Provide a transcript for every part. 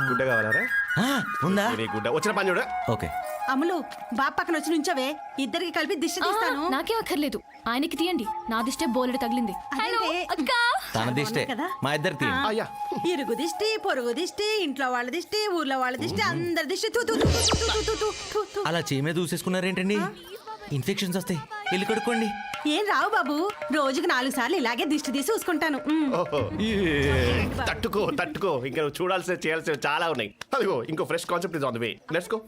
గుడ్డ కావాలరా? ఉందా? గుడ్డ వచ్చిన పని చూడ. ఓకే. అమ్ములు బాబు పక్కన వచ్చి నుంచవే, ఇద్దరికి కలిపి దిష్టి తీస్తాను. నాకే అక్కర్లేదు, ఆయనకి తీయండి. నా దిష్టే బోలెడు తగిలింది. తన దిష్టే కదా మా ఇద్దరు తీ. అయ్యా ఇరుగు దిష్టి, పొరుగు దిష్టి, ఇంట్లో వాళ్ళ దిష్టి, ఊర్లో వాళ్ళ దిష్టి, అందరి దిష్టి. తూ, తూ, తూ, తూ, తూ, తూ, తూ, తూ, తూ. అలా చేమే దూసేసుకున్నారేంటండి? ఇన్ఫెక్షన్స్ వస్తాయి, వెళ్ళి కడుక్కోండి. ఏం రావు బాబు, రోజుకి 4 సార్లు ఇలాగే దిష్టి తీసి చూసుకుంటాను. ఓహో. తట్టుకో తట్టుకో, ఇంకా నువ్వు చూడాల్సిన చేయాల్సిన చాలా ఉన్నాయి. అదిగో ఇంకో fresh concept is on the way. Let's go.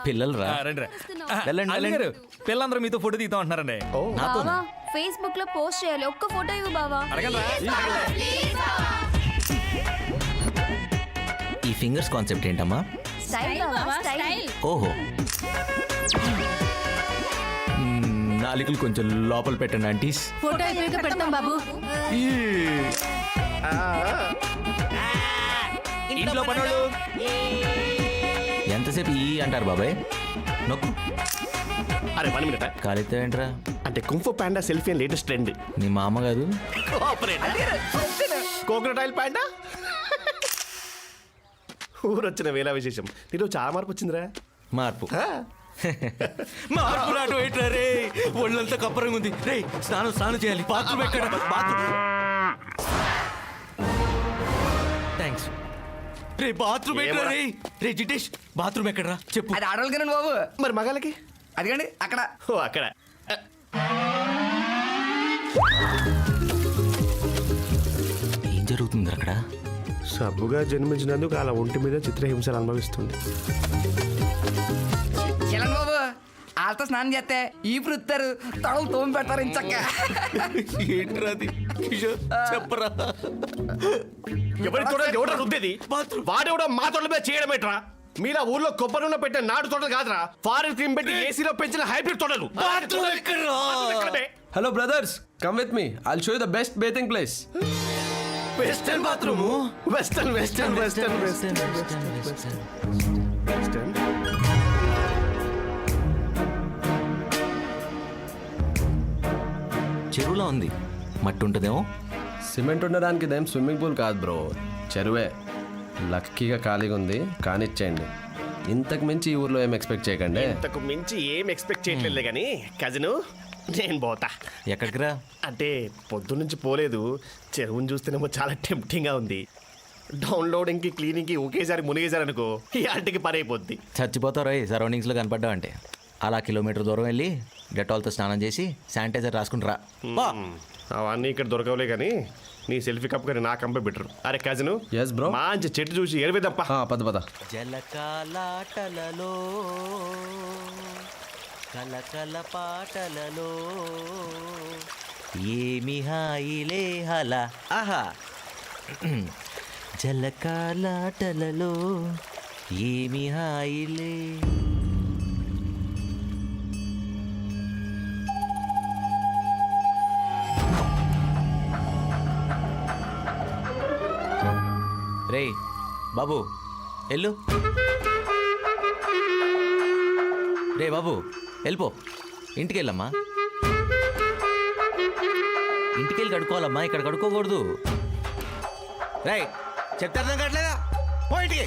పిల్లలు రా, రండి వెళ్ళండి వెళ్ళండి. పిల్లలందరూ మీతో ఫోటో తీద్దాం అంటున్నారండి. నాతో ఫేస్బుక్ లో పోస్ట్ చేయాలి, ఒక్క ఫోటో ఇవ్వు బావా. ఈ ఫింగర్స్ కాన్సెప్ట్ ఏంటమ్మా? స్టైల్ బావా, స్టైల్. ఓహో, నాలుగులు కొంచెం లోపల పెట్టండి ఆంటీస్. ఫోటో అయిపోయాక పెడతాం బాబు. ఇంట్లో పనులు ఎంతసేపు ఈ అంటారు బాబాయ్? నొక్కు. అరే 1 minute. కాలితో ఏంట్రా? అంటే కుంఫు పాండా సెల్ఫీ అని లేటెస్ట్ ట్రెండ్. నీ మామ కాదు? Coconut oil panda. ఊరొచ్చిన వేళ విశేషం. నీలో చాలా మార్పు వచ్చిందిరా. మార్పు మార్పు రాటు ఏంట్రా రే? ఒళ్ళంతా కప్పరంగా ఉంది రే. స్నానం చేయాలి. బాత్రూమ్ ఎక్కడ? బాత్రూమ్. థ్యాంక్స్ రే. బాత్రూమ్ ఎక్కడ రే? రే జిటేష్, బాత్రూమ్ ఎక్కడరా చెప్పు. అది ఆడవాళ్ళకి బాబు. మరి మగాలకి? అదిగండి అక్కడ. ఓ అక్కడ. ఏం జరుగుతుంది అక్కడ? సబ్బుగా జన్మించినందుకు అలా ఒంటి మీద చిత్రహింసలు అనుభవిస్తుంది. చిలండి బాబు, వాళ్ళతో స్నానం చేస్తే ఈ వృత్తారు తడలు తోమి పెడతారు ఇంచక్క. ఏంట్రా అది? కిషోర్ చెప్పరా. ఎవరి తోట ఎవడ రుద్దేది? వాడెవడో మా తోటల మీద చేయడం ఏంట్రా? మీలా ఊర్లో కొబ్బరి నూనె పెట్టిన నాటు తోటలు కాదురా, ఫారెన్ క్రీమ్ పెట్టి ఏసీలో పెంచిన హైబ్రిడ్ తోటలు. Hello brothers, come with me. I'll show you the best bathing place. Western bathroom. Western western western western western. చెరువులో ఉంది, మట్టి ఉంటుందేమో. సిమెంట్ ఉండడానికి ఇదేం స్విమ్మింగ్ పూల్ కాదు బ్రో, చెరువే. లక్కీగా ఖాళీగా ఉంది, కానిచ్చేయండి. ఇంతకు మించి ఈ ఊర్లో ఏం ఎక్స్పెక్ట్ చేయకండి. ఇంతకు మించి ఏం ఎక్స్పెక్ట్ చేయట్లేదు కానీ కజిను నేను పోతా. ఎక్కడికి రా? అంటే పొద్దున్నుంచి పోలేదు. చెరువుని చూస్తేనేమో చాలా టెంప్టింగ్గా ఉంది. డౌన్లోడింగ్కి క్లీనింగ్కి ఒకేసారి మునిగేశారనుకో ఈ ఆంటికి పని అయిపోద్ది. చచ్చిపోతారు సరౌండింగ్స్లో కనపడ్డావు అంటే. అలా కిలోమీటర్ దూరం వెళ్ళి డెటాల్తో స్నానం చేసి శానిటైజర్ రాసుకుంటారా. అవన్నీ ఇక్కడ దొరకవులే కానీ నీ సెల్ఫీ కప్ కానీ నా కంపే బెటర్. అరే కజిను, Yes bro. మంచి చెట్టు చూసి ఎరవేదప్ప. పద. జలకాలాటలలో కలకల పాటలలో ఏమి హాయిలే హల ఆహా. జలకాలాటలలో ఏమి హాయిలే. రే బాబు వెళ్ళు. రే బాబు వెళ్ళిపో. ఇంటికి వెళ్ళమ్మా. ఇంటికి వెళ్ళి కడుక్కోవాలమ్మా, ఇక్కడ కడుక్కోకూడదు. రే చెప్తే అర్థం కావట్లేదా? పో ఇంటికి.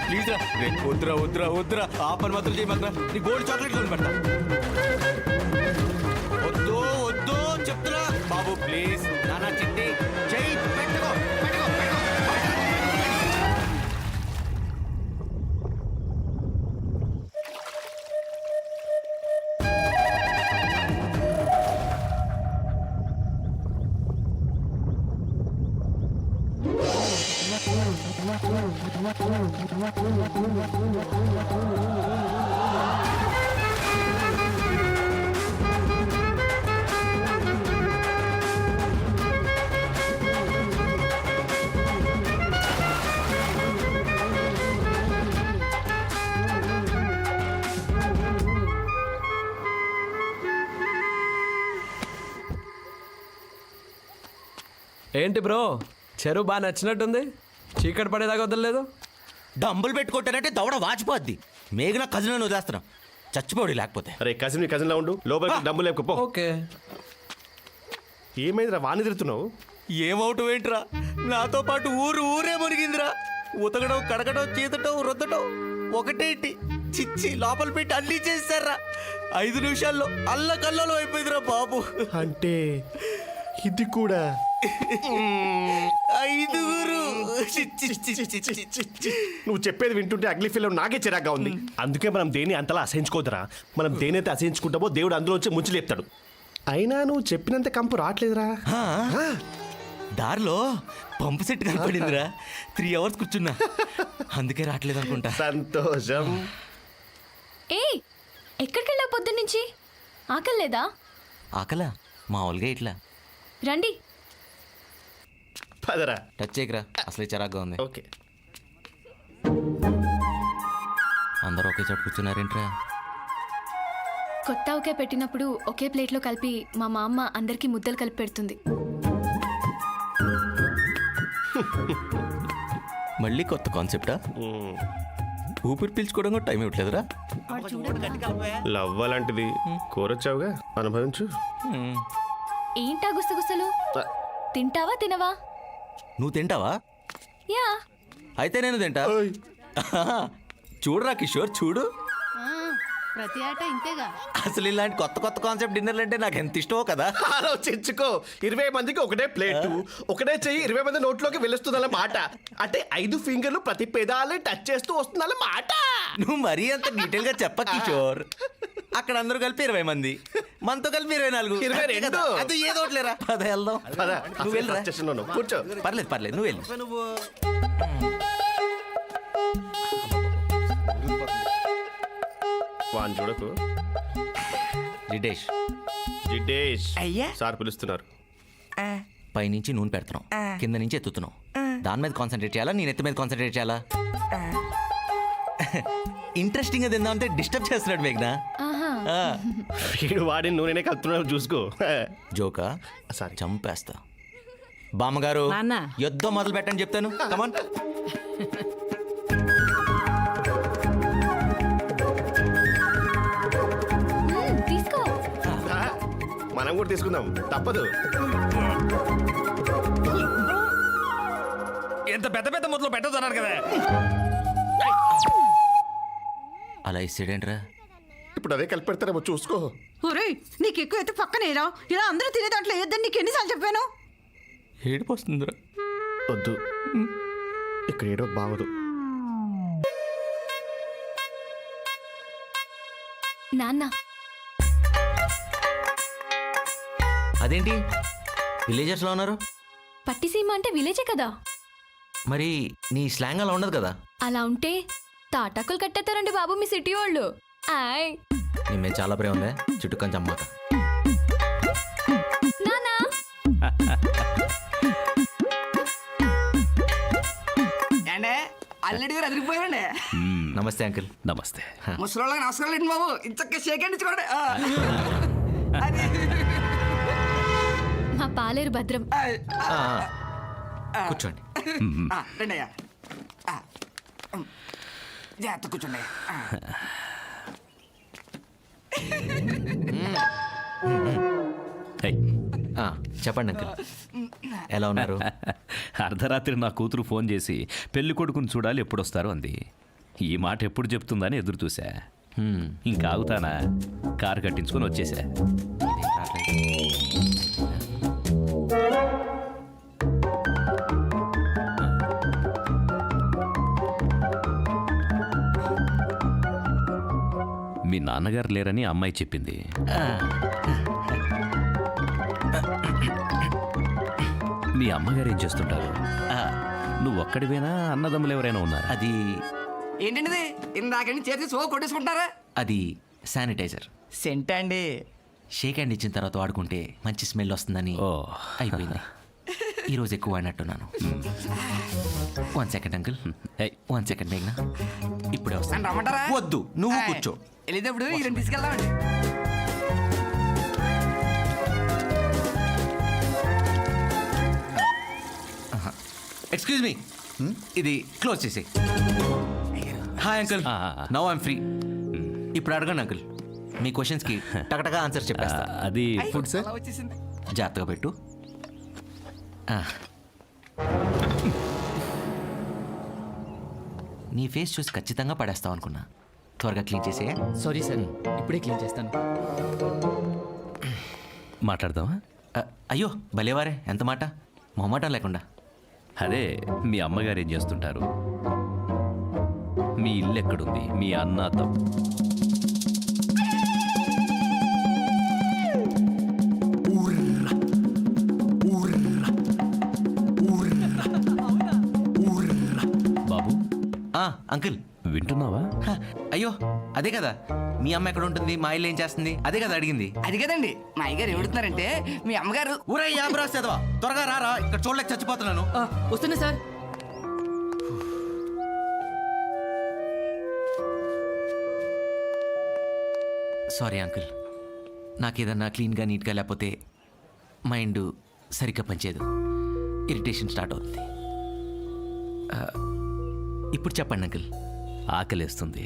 ప్లీజ్ రా. వద్దురా ఆ పని మాత్రం చేయమన్నా. నీ గోల్డ్ చాక్లెట్ కొని పెడతా. వద్దు చెప్తున్నా బాబు ప్లీజ్. నానా చిట్టి చెయ్యి పెట్టుకో. ఏంటి బ్రో, చెరువు బాగా నచ్చినట్టుంది. చీకటి పడేదాకా వదలలేదు. డంబులు పెట్టుకుంటానంటే దవడ వాచిపోద్ది. మేఘన కజిన్ వదిలేస్తున్నాం, చచ్చిపోడు లేకపోతే. అరే కజిన్ కజిన్లా ఉండు, లోపలికి డబ్బులు లేకపో. ఓకే. ఏమైందిరా వాణి తిరుగుతున్నావు? ఏమవటం ఏంట్రా, నాతో పాటు ఊరే మునిగిందిరా. ఉతకడం, కడగడం, చీతటం, రుద్దటం ఒకటేంటి, చిచ్చి లోపల పెట్టి అన్నీ చేశారా. 5 నిమిషాల్లో అల్లకల్లోలం అయిపోయిందిరా బాబు. అంటే ఇది కూడా 5 చి, చి, చి, చి, చి, చి, చి. నువ్వు చెప్పేది వింటుంటే అగ్లీ ఫిల్మ్ నాకే చిరాగ్గా ఉంది. అందుకే మనం దేని అంతలా అసహించుకోదరా. మనం దేనైతే అసహించుకుంటామో దేవుడు అందులో వచ్చి ముంచి లేపుతాడు. అయినా నువ్వు చెప్పినంత కంపు రావట్లేదురా. దారిలో పంపు సెట్ కనపడిందిరా. 3 అవర్స్ కూర్చున్నా, అందుకే రావట్లేదు అనుకుంటా. సంతోషం. ఏయ్, ఎక్కడికి వెళ్ళావు పొద్దున్నుంచి? ఆకలి లేదా? ఆకలా? మామూలుగా ఇట్లా. రండి. పదరా. టచ్ చేయకరా, అసలే చిరాగ్గా ఉంది. ఓకే. అందరూ ఒకే చోట కూర్చున్నారేంట్రా? కొత్త ఒకే పెట్టినప్పుడు ఒకే ప్లేట్లో కలిపి మా అమ్మ అందరికీ ముద్దలు కలిపి పెడుతుంది. మళ్ళీ కొత్త కాన్సెప్టా? ఊపిరి పీల్చుకోవడం కూడా టైం ఇవ్వట్లేదురా. లవ్ అలాంటిది. కోరొచ్చావుగా, అనుభవించు. ఏంటా గుసగుసలు? తింటావా తినవా? నువ్వు తింటావా? యా. అయితే నేను తింటా. చూడురా కిషోర్, చూడు. ప్రతి ఆట ఇంతేగా. అసలు ఇలాంటి కొత్త కొత్త కాన్సెప్ట్ డిన్నర్లు అంటే నాకు ఎంత ఇష్టమో కదా. ఆలోచించుకో. 20 మందికి ఒకటే ప్లేటు, ఒకటే చెయ్యి 20 మంది నోట్లోకి వెళ్ళొస్తుందన్న మాట. అంటే 5 ఫింగర్లు ప్రతి పెదాలని టచ్ చేస్తూ వస్తుందన్న మాట. నువ్వు మరీ అంత డీటెయిల్ గా చెప్ప కిషోర్. అక్కడ అందరూ కలిపి 20 మంది, మనతో కలిపి 24. 22. అది ఏదో ఒకటిలేరా. పద వెళ్దాం. పద. నువ్వు వెళ్ళరా. స్టేషన్లో ఉన్నావు. కూర్చో. పర్లేదు నువ్వు వెళ్ళు. వాన్ చూడకు. రిటేష్, జిడ్డేష్. అయ్యా. సార్ పిలుస్తున్నారు. పైనుంచి నూనె పెడుతున్నాం, కింద నుంచి ఎత్తుతున్నాం. దాని మీద కాన్సన్ట్రేట్ చేయాలా, నేను ఎత్తు మీద కాన్సన్ట్రేట్ చేయాలా? ఇంట్రెస్టింగ్ గా తిందాం అంటే డిస్టర్బ్ చేస్తున్నాడు మేఘ్నా. వీడు వాడిని నూనెనే కలుపుతున్నావు చూసుకో. జోకా? సారీ. చంపేస్తా. బామ్మగారు, నాన్న. యుద్ధం మొదలు పెట్టని చెప్తాను. కమాన్. తీసుకో. మనం కూడా తీసుకుందాం, తప్పదు. ఎంత పెద్ద పెద్ద మొదలు పెట్టదు అన్నారు కదా. అలా ఇస్తాడేంట్రా? ఇప్పుడు అదే కలిపి పెడతారేమో చూసుకో. ఒరేయ్, నీకు ఎక్కువ అయితే పక్కనేరా. ఇలా అందరూ తినే దాంట్లో వేయొద్దని నీకు ఎన్నిసార్లు చెప్పాను? ఏడుపు వస్తుందిరా. వద్దు, ఇక్కడ ఏడో బాగోదు. నాన్న, అదేంటి విలేజర్స్ లో ఉన్నారు? పట్టిసీమ అంటే విలేజే కదా. మరి నీ స్లాంగ్ అలా ఉండదు కదా. అలా ఉంటే తాటాకులు కట్టేస్తారండి బాబు మీ సిటీ వాళ్ళు. ఆయ్ నీ మీద చాలా ప్రేమ ఉందే, చుట్టుకొని చమ్మాక. నానా, ఏండే అల్లడి గారు అదిరిపోయారండి. నమస్తే అంకుల్. నమస్తే. ముసలోళ్ళకి నమస్కారం లేండి బాబు. ఇంచక్క షేక్ హ్యాండ్ ఇచ్చుకోండి. అది. మా పాలేరు భద్రం. కూర్చోండి. రండి అయ్యా. జాగ్రత్త కూర్చోండి. చెప్పండి అంకుల్, ఎలా ఉన్నారు? అర్ధరాత్రి నా కూతురు ఫోన్ చేసి పెళ్లి కొడుకుని చూడాలి ఎప్పుడొస్తారు అంది. ఈ మాట ఎప్పుడు చెప్తుందని ఎదురు చూసా. ఇంకా ఆగుతానా, కారు కట్టించుకొని వచ్చేసా. ఇదేం రావట్లేదు. మీ నాన్నగారు లేరని అమ్మాయి చెప్పింది. మీ అమ్మగారు ఏం చేస్తుంటారు? నువ్వు ఒక్కడివేనా, అన్నదమ్ములు ఎవరైనా ఉన్నారా? అది ఏంటండి ఇందాకండి చేతి సో కొట్టేసుకుంటారా? అది శానిటైజర్. సెంట్ అండి. షేక్ హ్యాండ్ ఇచ్చిన తర్వాత వాడుకుంటే మంచి స్మెల్ వస్తుందని ఓ. అయిపోయింది. ఈరోజు ఎక్కువ వాడినట్టున్నాను. 1 సెకండ్ అంకుల్. 1 సెకండ్ మేఘ్నా, ఇప్పుడే నన్ను వస్తాను. రమ్మంటారా? వద్దు, నువ్వు కూర్చో. వెళ్ళేటప్పుడు ఈ రెండు తీసుకెళ్దామండి. ఎక్స్క్యూజ్ మీ, ఇది క్లోజ్ చేసి. Hi uncle, now I'm free. ఇప్పుడు అడగండి అంకుల్, మీ క్వశ్చన్స్కి టకటగా ఆన్సర్ చెప్పేస్తా. అది ఫుడ్ సార్ వచ్చేసింది. జాగ్రత్తగా పెట్టు. నీ ఫేస్ చూసి ఖచ్చితంగా పడేస్తావు అనుకున్నా. త్వరగా క్లీన్ చేసే. సారీ సార్, ఇప్పుడే క్లీన్ చేస్తాను. మాట్లాడదామా? అయ్యో భలేవారే, ఎంత మాట, మొహమాటం లేకుండా. అదే మీ అమ్మగారు ఏం చేస్తుంటారు, మీ ఇల్లు ఎక్కడుంది, మీ అన్న తమ్ముడు బాబు. అంకుల్ వింటున్నావా? అయ్యో అదే కదా, మీ అమ్మ ఎక్కడ ఉంటుంది, మా ఇల్లు ఏం చేస్తుంది, అదే కదా అడిగింది. అది కదండి మా అయ్యగారు ఏడుతున్నారంటే మీ అమ్మగారు. ఊరే యాబ్రా చదవా, త్వరగా రారా, ఇక్కడ చూడలేక చచ్చిపోతున్నాను. వస్తున్నా సార్. సారీ అంకుల్, నాకేదన్నా క్లీన్గా నీట్గా లేకపోతే మైండ్ సరిగ్గా పనిచేయదు, ఇరిటేషన్ స్టార్ట్ అవుతుంది. ఇప్పుడు చెప్పండి అంకుల్. ఆకలేస్తుంది,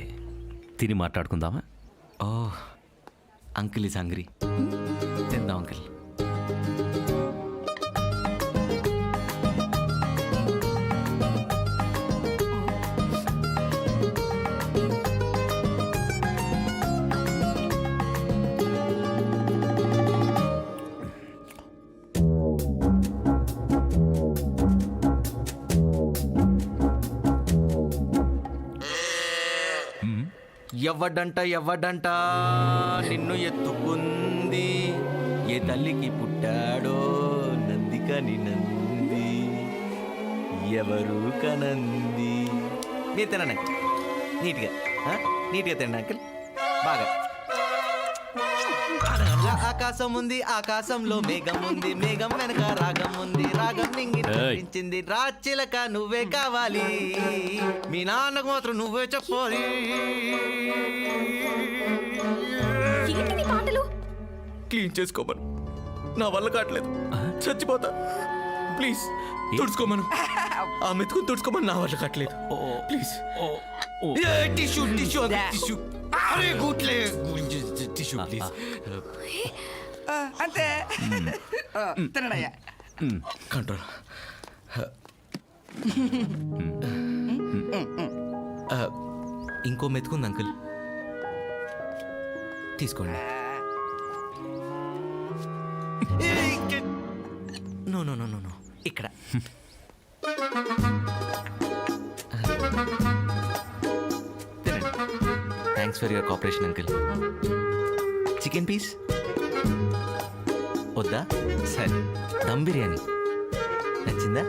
తిని మాట్లాడుకుందామా? ఓ అంకుల్ ఈజ్ హంగ్రీ, తిందాం అంకుల్. ఎవ్వడంట నిన్ను ఎత్తుకుంది, ఏ తల్లికి పుట్టాడో నందికని నంది, ఎవరు కనంది. నేను తిన్నాను అంకుల్, నీట్గా నీట్గా తిన్నా అంకుల్, బాగా. ఆకాశం ఉంది, ఆకాశంలో మేఘం ఉంది, మేఘం వెనక రాగం ఉంది, రాగం నింగించింది, రాచిలక నువ్వే కావాలి, మీ నాన్నకు మాత్రం నువ్వే చెప్పాలి. ఏంటి నీ పాటలు? క్లీన్ చేసుకోమను, నా వల్ల కావట్లేదు, చచ్చిపోతా. ప్లీజ్ తుడుచుకోమను, ఆ మెతుకుని తుడుచుకోమని, నా వల్ల కావట్లేదు. ప్లీజ్ టిష్యూ టిష్యూ టిష్యూ, అరే గుట్లే టిష్యూ ప్లీజ్. అంతే తినడయ్యా. కంట్రోల్. ఇంకో మెతుకుంది అంకుల్, తీసుకోండి. No no no no no, ఇక్కడ. తినండి. Thanks for your cooperation uncle. Chicken piece వద్దా? సరే, దమ్ బిర్యానీ నచ్చిందా?